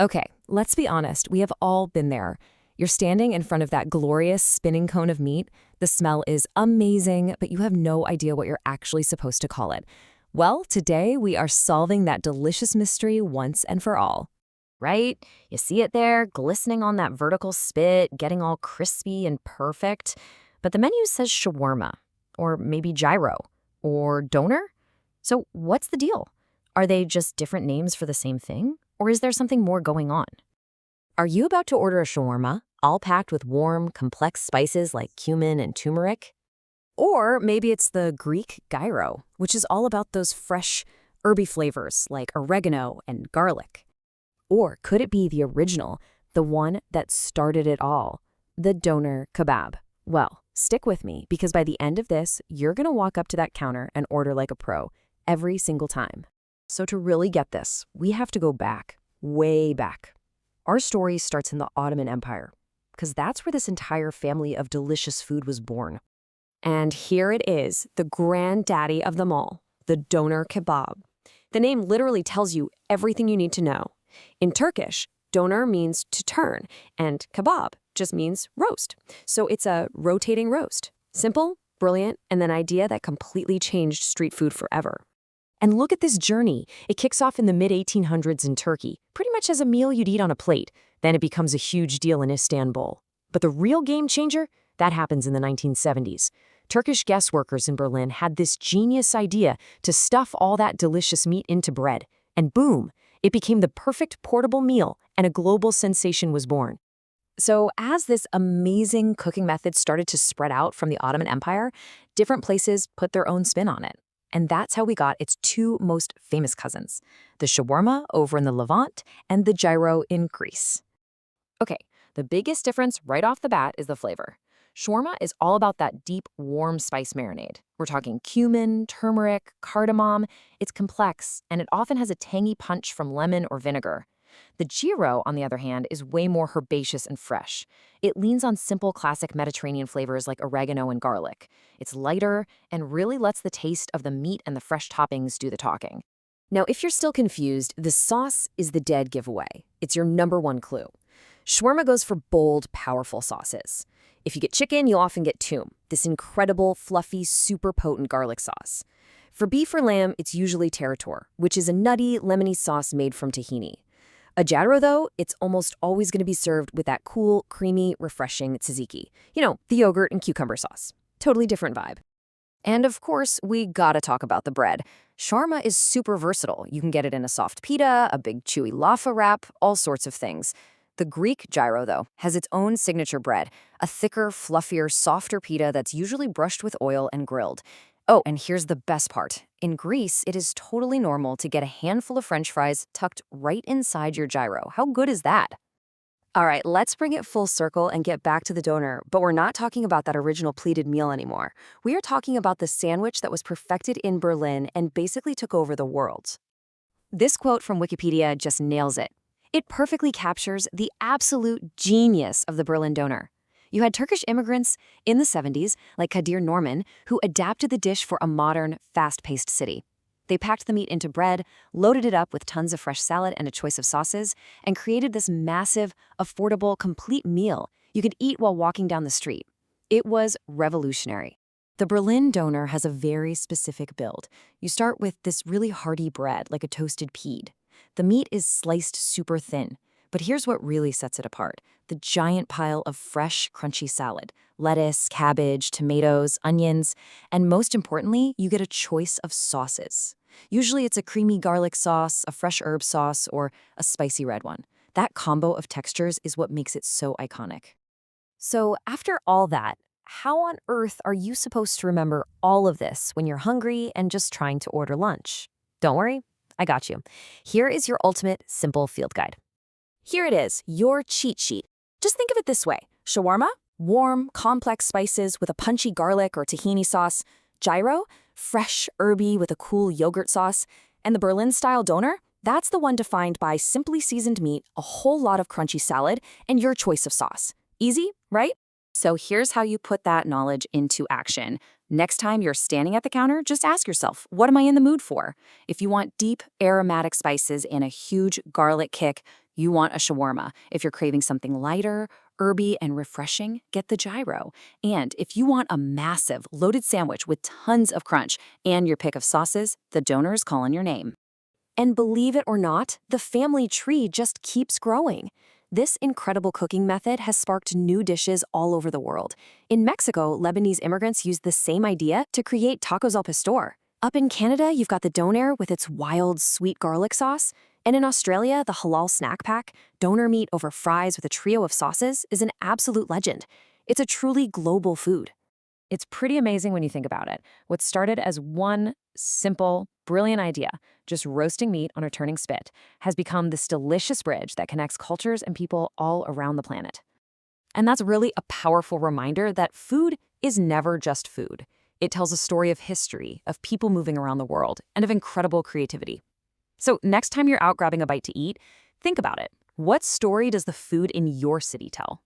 Okay, let's be honest, we have all been there. You're standing in front of that glorious spinning cone of meat. The smell is amazing, but you have no idea what you're actually supposed to call it. Well, today we are solving that delicious mystery once and for all. Right? You see it there, glistening on that vertical spit, getting all crispy and perfect. But the menu says shawarma, or maybe gyro, or doner. So what's the deal? Are they just different names for the same thing? Or is there something more going on? Are you about to order a shawarma, all packed with warm, complex spices like cumin and turmeric? Or maybe it's the Greek gyro, which is all about those fresh, herby flavors like oregano and garlic. Or could it be the original, the one that started it all, the doner kebab? Well, stick with me because by the end of this, you're going to walk up to that counter and order like a pro every single time. So to really get this, we have to go back, way back. Our story starts in the Ottoman Empire because that's where this entire family of delicious food was born. And here it is, the granddaddy of them all, the doner kebab. The name literally tells you everything you need to know. In Turkish, doner means to turn, and kebab just means roast. So it's a rotating roast. Simple, brilliant, and an idea that completely changed street food forever. And look at this journey. It kicks off in the mid-1800s in Turkey, pretty much as a meal you'd eat on a plate. Then it becomes a huge deal in Istanbul. But the real game changer, that happens in the 1970s. Turkish guest workers in Berlin had this genius idea to stuff all that delicious meat into bread. And boom! It became the perfect portable meal, and a global sensation was born. So as this amazing cooking method started to spread out from the Ottoman Empire, different places put their own spin on it. And that's how we got its two most famous cousins, the shawarma over in the Levant and the gyro in Greece. Okay, the biggest difference right off the bat is the flavor. Shawarma is all about that deep, warm spice marinade. We're talking cumin, turmeric, cardamom. It's complex, and it often has a tangy punch from lemon or vinegar. The gyro, on the other hand, is way more herbaceous and fresh. It leans on simple classic Mediterranean flavors like oregano and garlic. It's lighter and really lets the taste of the meat and the fresh toppings do the talking. Now, if you're still confused, the sauce is the dead giveaway. It's your number one clue. Shawarma goes for bold, powerful sauces. If you get chicken, you'll often get toum, this incredible, fluffy, super potent garlic sauce. For beef or lamb, it's usually tarator, which is a nutty, lemony sauce made from tahini. A gyro, though, it's almost always going to be served with that cool, creamy, refreshing tzatziki. You know, the yogurt and cucumber sauce. Totally different vibe. And of course, we gotta talk about the bread. Shawarma is super versatile. You can get it in a soft pita, a big chewy laffa wrap, all sorts of things. The Greek gyro, though, has its own signature bread, a thicker, fluffier, softer pita that's usually brushed with oil and grilled. Oh, and here's the best part. In Greece, it is totally normal to get a handful of French fries tucked right inside your gyro. How good is that? All right, let's bring it full circle and get back to the doner, but we're not talking about that original pleated meal anymore. We are talking about the sandwich that was perfected in Berlin and basically took over the world. This quote from Wikipedia just nails it. It perfectly captures the absolute genius of the Berlin doner. You had Turkish immigrants in the 70s, like Kadir Norman, who adapted the dish for a modern, fast-paced city. They packed the meat into bread, loaded it up with tons of fresh salad and a choice of sauces, and created this massive, affordable, complete meal you could eat while walking down the street. It was revolutionary. The Berlin doner has a very specific build. You start with this really hearty bread, like a toasted peed. The meat is sliced super thin, but here's what really sets it apart. The giant pile of fresh, crunchy salad, lettuce, cabbage, tomatoes, onions, and most importantly, you get a choice of sauces. Usually it's a creamy garlic sauce, a fresh herb sauce, or a spicy red one. That combo of textures is what makes it so iconic. So after all that, how on earth are you supposed to remember all of this when you're hungry and just trying to order lunch? Don't worry, I got you. Here is your ultimate simple field guide. Here it is, your cheat sheet. Just think of it this way. Shawarma, warm, complex spices with a punchy garlic or tahini sauce. Gyro, fresh, herby with a cool yogurt sauce. And the Berlin-style doner, that's the one defined by simply seasoned meat, a whole lot of crunchy salad, and your choice of sauce. Easy, right? So here's how you put that knowledge into action. Next time you're standing at the counter, just ask yourself, what am I in the mood for? If you want deep, aromatic spices and a huge garlic kick, You want a shawarma. If you're craving something lighter, herby, and refreshing, get the gyro. And if you want a massive, loaded sandwich with tons of crunch and your pick of sauces, the doner's calling your name. And believe it or not, the family tree just keeps growing. This incredible cooking method has sparked new dishes all over the world. In Mexico, Lebanese immigrants used the same idea to create tacos al pastor. Up in Canada, you've got the doner with its wild, sweet garlic sauce. And in Australia, the halal snack pack, doner meat over fries with a trio of sauces, is an absolute legend. It's a truly global food. It's pretty amazing when you think about it. What started as one simple, brilliant idea, just roasting meat on a turning spit, has become this delicious bridge that connects cultures and people all around the planet. And that's really a powerful reminder that food is never just food. It tells a story of history, of people moving around the world, and of incredible creativity. So next time you're out grabbing a bite to eat, think about it. What story does the food in your city tell?